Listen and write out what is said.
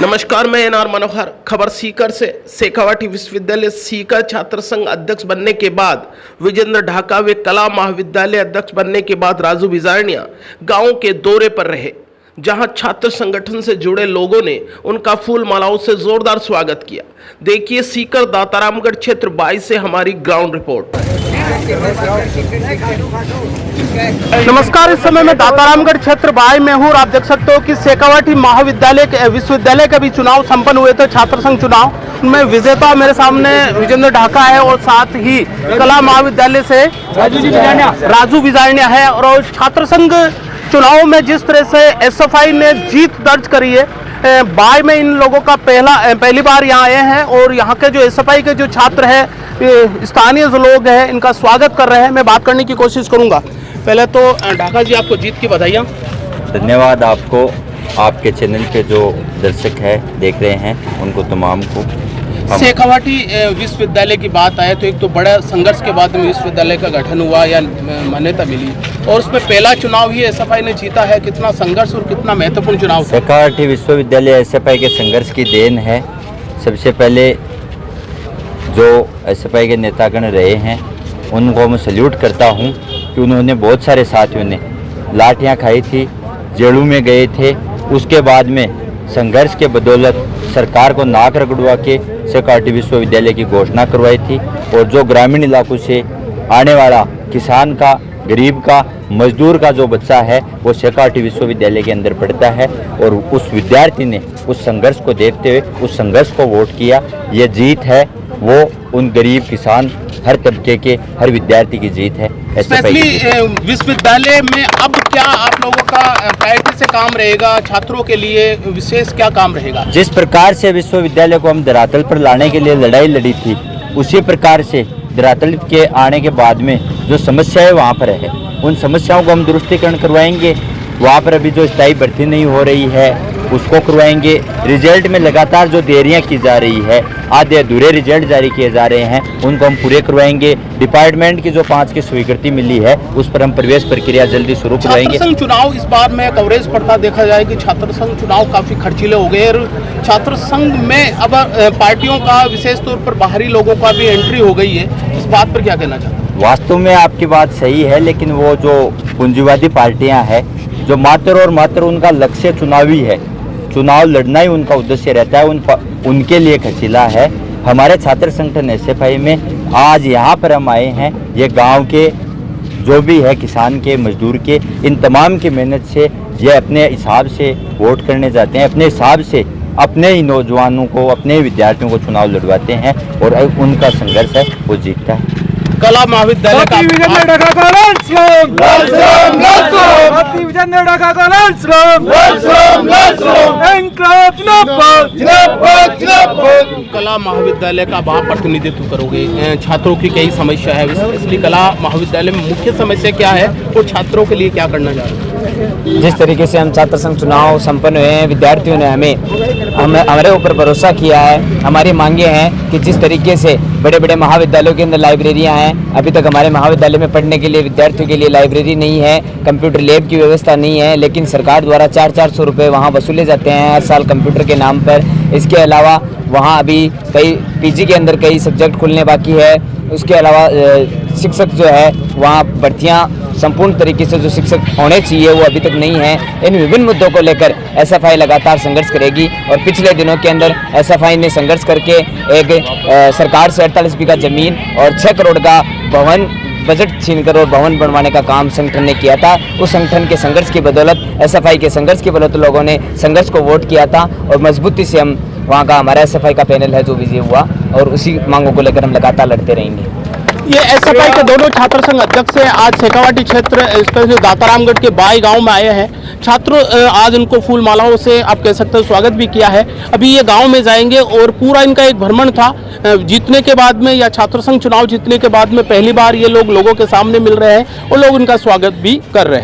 नमस्कार, मैं एनआर मनोहर। खबर सीकर से। शेखावाटी विश्वविद्यालय सीकर छात्र संघ अध्यक्ष बनने के बाद विजेंद्र ढाका वे कला महाविद्यालय अध्यक्ष बनने के बाद राजू बिजारनिया गांव के दौरे पर रहे, जहां छात्र संगठन से जुड़े लोगों ने उनका फूल मालाओं से जोरदार स्वागत किया। देखिए सीकर दातारामगढ़ क्षेत्र 22 से हमारी ग्राउंड रिपोर्ट। नमस्कार, इस समय मैं दातारामगढ़ क्षेत्र 22 में हूँ और आप देख सकते हो कि शेखावाटी महाविद्यालय के विश्वविद्यालय के भी चुनाव संपन्न हुए थे, छात्र संघ चुनाव। उनमें विजेता मेरे सामने विजेंद्र ढाका है और साथ ही कला महाविद्यालय से राजू बिजारनिया है। और छात्र संघ चुनाव में जिस तरह से एसएफआई ने जीत दर्ज करी है, बाय में इन लोगों का पहली बार यहाँ आए हैं और यहाँ के जो एसएफआई के जो छात्र हैं, स्थानीय जो लोग हैं, इनका स्वागत कर रहे हैं। मैं बात करने की कोशिश करूँगा। पहले तो ढाका जी, आपको जीत की बधाइयाँ। धन्यवाद आपको, आपके चैनल पे जो दर्शक है देख रहे हैं उनको तमाम को। शेखावाटी विश्वविद्यालय की बात आए तो एक तो बड़ा संघर्ष के बाद में विश्वविद्यालय का गठन हुआ या मान्यता मिली, और उसमें पहला चुनाव ही एसएफआई ने जीता है। कितना संघर्ष और कितना महत्वपूर्ण चुनाव। शेखावाटी विश्वविद्यालय एसएफआई के संघर्ष की देन है। सबसे पहले जो एसएफआई के नेतागण रहे हैं उनको मैं सल्यूट करता हूं कि उन्होंने बहुत सारे साथियों ने लाठियां खाई थी, जेलों में गए थे। उसके बाद में संघर्ष के बदौलत सरकार को नाक रगड़वा के शेखावाटी विश्वविद्यालय की घोषणा करवाई थी। और जो ग्रामीण इलाकों से आने वाला किसान का, गरीब का, मजदूर का जो बच्चा है वो शेखावाटी विश्वविद्यालय के अंदर पढ़ता है, और उस विद्यार्थी ने उस संघर्ष को देखते हुए उस संघर्ष को वोट किया। ये जीत है वो उन गरीब, किसान, हर तबके के हर विद्यार्थी की जीत है। स्पेशली विश्वविद्यालय में अब क्या आप लोगों का प्रायोरिटी से काम रहेगा, छात्रों के लिए विशेष क्या काम रहेगा? जिस प्रकार से विश्वविद्यालय को हम धरातल पर लाने के लिए लड़ाई लड़ी थी, उसी प्रकार से धरातल के आने के बाद में जो समस्याएं वहाँ पर है, उन समस्याओं को हम दुरुस्तीकरण करवाएंगे। वहाँ पर अभी जो स्थायी भर्ती नहीं हो रही है उसको करवाएंगे। रिजल्ट में लगातार जो देरियां की जा रही है, आधे अधूरे रिजल्ट जारी किए जा रहे हैं, उनको हम पूरे करवाएंगे। डिपार्टमेंट की जो 5 की स्वीकृति मिली है उस पर हम प्रवेश प्रक्रिया जल्दी शुरू करवाएंगे। छात्र संघ चुनाव इस बार में कवरेज पड़ता देखा जाए कि छात्र संघ चुनाव काफ़ी खर्चीले हो गए, और छात्र संघ में अब पार्टियों का, विशेष तौर पर बाहरी लोगों का भी एंट्री हो गई है। इस बात पर क्या कहना चाहते हैं? वास्तव में आपकी बात सही है, लेकिन वो जो पूंजीवादी पार्टियाँ हैं जो मात्र और मात्र उनका लक्ष्य चुनावी है, चुनाव लड़ना ही उनका उद्देश्य रहता है, उनके लिए खर्चीला है। हमारे छात्र संगठन एसएफआई में आज यहाँ पर हम आए हैं, ये गांव के जो भी है, किसान के, मजदूर के, इन तमाम की मेहनत से ये अपने हिसाब से वोट करने जाते हैं, अपने हिसाब से अपने ही नौजवानों को, अपने ही विद्यार्थियों को चुनाव लड़वाते हैं और उनका संघर्ष है वो जीतता है। कला महाविद्यालय का कला महाविद्यालय का आप प्रतिनिधित्व करोगे। छात्रों की कई समस्या है, इसलिए कला महाविद्यालय में मुख्य समस्या क्या है और छात्रों के लिए क्या करना चाह रहे हैं? जिस तरीके से हम छात्र संघ चुनाव संपन्न हुए हैं, विद्यार्थियों ने हमारे ऊपर भरोसा किया है। हमारी मांगे हैं कि जिस तरीके से बड़े बड़े महाविद्यालयों के अंदर लाइब्रेरियां हैं, अभी तक हमारे महाविद्यालय में पढ़ने के लिए विद्यार्थियों के लिए लाइब्रेरी नहीं है, कंप्यूटर लैब की व्यवस्था नहीं है, लेकिन सरकार द्वारा 400 रुपये वहाँ वसूले जाते हैं हर साल कंप्यूटर के नाम पर। इसके अलावा वहाँ अभी कई पीजी के अंदर कई सब्जेक्ट खुलने बाकी है। उसके अलावा शिक्षक जो है वहाँ भर्तियाँ संपूर्ण तरीके से जो शिक्षक होने चाहिए वो अभी तक नहीं है। इन विभिन्न मुद्दों को लेकर एसएफआई लगातार संघर्ष करेगी, और पिछले दिनों के अंदर एसएफआई ने संघर्ष करके एक सरकार से 48 बीघा जमीन और 6 करोड़ का भवन बजट छीनकर और भवन बनवाने का काम संगठन ने किया था। उस संगठन के संघर्ष की बदौलत, एसएफआई के संघर्ष की बदौलत लोगों ने संघर्ष को वोट किया था, और मजबूती से हम वहाँ का हमारा एसएफआई का पैनल है जो विजय हुआ, और उसी मांगों को लेकर हम लगातार लड़ते रहेंगे। ये एसएफआई के दोनों छात्र संघ अध्यक्ष आज शेखावाटी क्षेत्र, स्पेशली दातारामगढ़ के 22 गांव में आए हैं। छात्र आज उनको फूल मालाओं से आप कह सकते हो स्वागत भी किया है। अभी ये गांव में जाएंगे और पूरा इनका एक भ्रमण था। जीतने के बाद में या छात्र संघ चुनाव जीतने के बाद में पहली बार ये लोगों के सामने मिल रहे हैं और लोग इनका स्वागत भी कर रहे हैं।